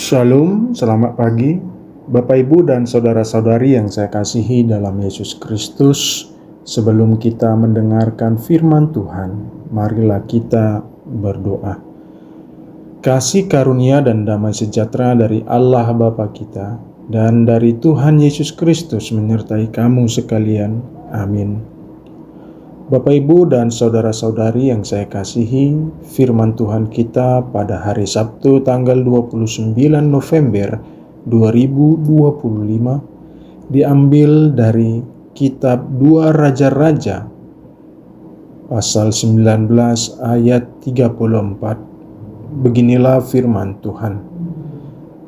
Shalom, selamat pagi Bapak Ibu dan saudara-saudari yang saya kasihi dalam Yesus Kristus. Sebelum kita mendengarkan firman Tuhan, marilah kita berdoa. Kasih karunia dan damai sejahtera dari Allah Bapa kita dan dari Tuhan Yesus Kristus menyertai kamu sekalian. Amin. Bapak Ibu dan saudara-saudari yang saya kasihi, firman Tuhan kita pada hari Sabtu tanggal 29 November 2025 diambil dari kitab 2 Raja-Raja pasal 19 ayat 34. Beginilah firman Tuhan.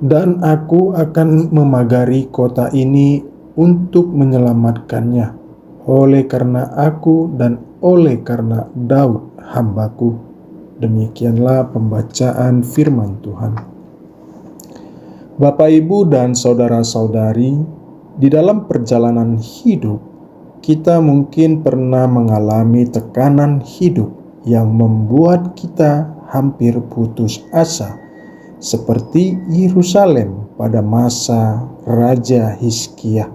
Dan aku akan memagari kota ini untuk menyelamatkannya, oleh karena aku dan oleh karena Daud hambaku. Demikianlah pembacaan firman Tuhan. Bapak, Ibu, dan saudara-saudari, di dalam perjalanan hidup, kita mungkin pernah mengalami tekanan hidup yang membuat kita hampir putus asa, seperti Yerusalem pada masa Raja Hizkia.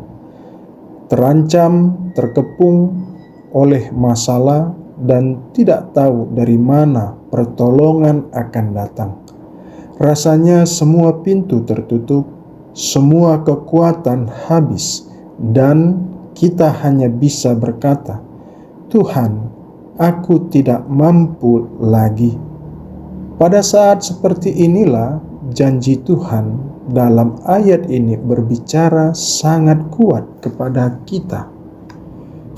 Terancam, terkepung oleh masalah dan tidak tahu dari mana pertolongan akan datang. Rasanya semua pintu tertutup, semua kekuatan habis, dan kita hanya bisa berkata, "Tuhan, aku tidak mampu lagi." Pada saat seperti inilah janji Tuhan dalam ayat ini berbicara sangat kuat kepada kita.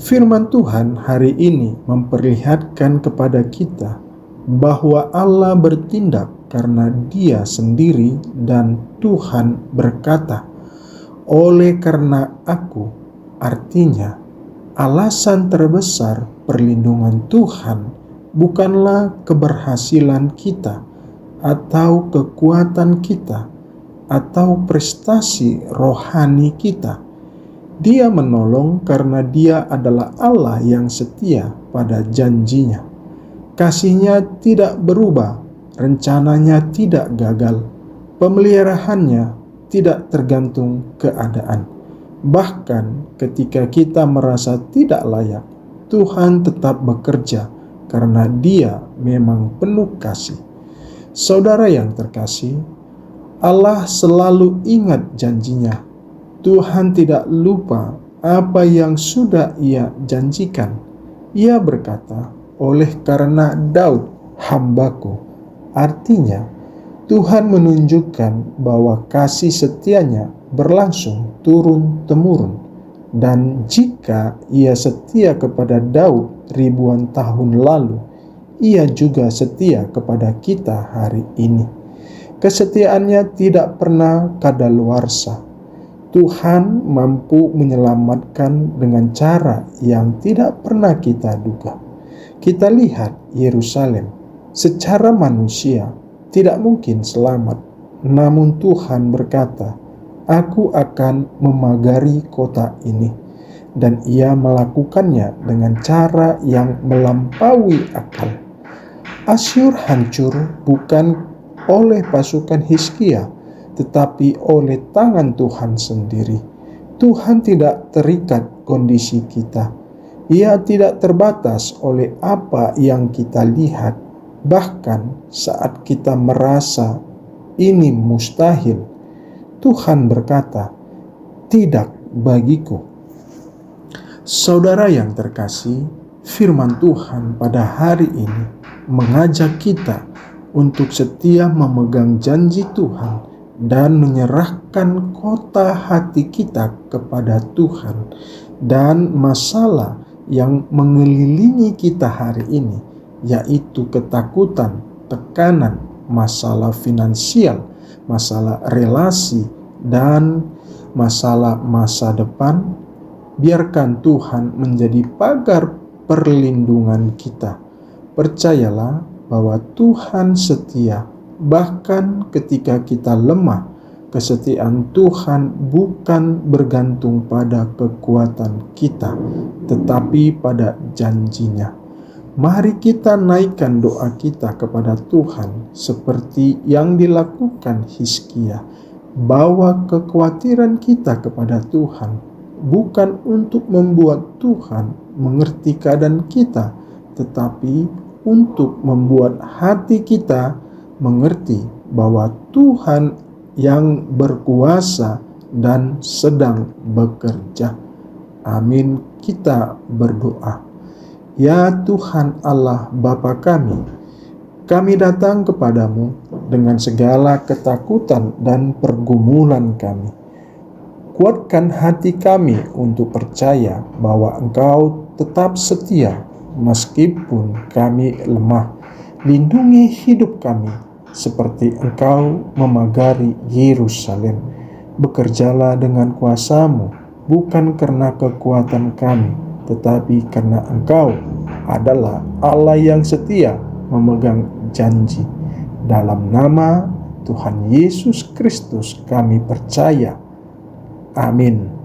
Firman Tuhan hari ini memperlihatkan kepada kita bahwa Allah bertindak karena Dia sendiri, dan Tuhan berkata, "Oleh karena aku," artinya alasan terbesar perlindungan Tuhan bukanlah keberhasilan kita atau kekuatan kita atau prestasi rohani kita. Dia menolong karena Dia adalah Allah yang setia pada janjinya. Kasih-Nya tidak berubah, rencananya tidak gagal, pemeliharaannya tidak tergantung keadaan. Bahkan ketika kita merasa tidak layak, Tuhan tetap bekerja karena Dia memang penuh kasih. Saudara yang terkasih, Allah selalu ingat janjinya. Tuhan tidak lupa apa yang sudah Ia janjikan. Ia berkata, "Oleh karena Daud hambaku." Artinya, Tuhan menunjukkan bahwa kasih setianya berlangsung turun-temurun. Dan jika Ia setia kepada Daud ribuan tahun lalu, Ia juga setia kepada kita hari ini. Kesetiaannya tidak pernah kadaluarsa. Tuhan mampu menyelamatkan dengan cara yang tidak pernah kita duga. Kita lihat Yerusalem secara manusia tidak mungkin selamat, namun Tuhan berkata, "Aku akan memagari kota ini," dan Ia melakukannya dengan cara yang melampaui akal. Asyur hancur bukan oleh pasukan Hizkia, tetapi oleh tangan Tuhan sendiri. Tuhan tidak terikat kondisi kita. Ia tidak terbatas oleh apa yang kita lihat. Bahkan saat kita merasa ini mustahil, Tuhan berkata, "Tidak bagiku." Saudara yang terkasih, firman Tuhan pada hari ini mengajak kita untuk setia memegang janji Tuhan dan menyerahkan kota hati kita kepada Tuhan. Dan masalah yang mengelilingi kita hari ini, yaitu ketakutan, tekanan, masalah finansial, masalah relasi, dan masalah masa depan, biarkan Tuhan menjadi pagar perlindungan kita. Percayalah bahwa Tuhan setia, bahkan ketika kita lemah. Kesetiaan Tuhan bukan bergantung pada kekuatan kita, tetapi pada janjinya. Mari kita naikkan doa kita kepada Tuhan seperti yang dilakukan Hizkia. Bawa kekhawatiran kita kepada Tuhan, bukan untuk membuat Tuhan mengerti keadaan kita, tetapi untuk membuat hati kita mengerti bahwa Tuhan yang berkuasa dan sedang bekerja. Amin. Kita berdoa. Ya Tuhan Allah Bapa kami datang kepadamu dengan segala ketakutan dan pergumulan kami. Kuatkan hati kami untuk percaya bahwa Engkau tetap setia meskipun kami lemah. Lindungi hidup kami seperti Engkau memagari Yerusalem. Bekerjalah dengan kuasa-Mu, bukan karena kekuatan kami, tetapi karena Engkau adalah Allah yang setia memegang janji. Dalam nama Tuhan Yesus Kristus kami percaya. Amin.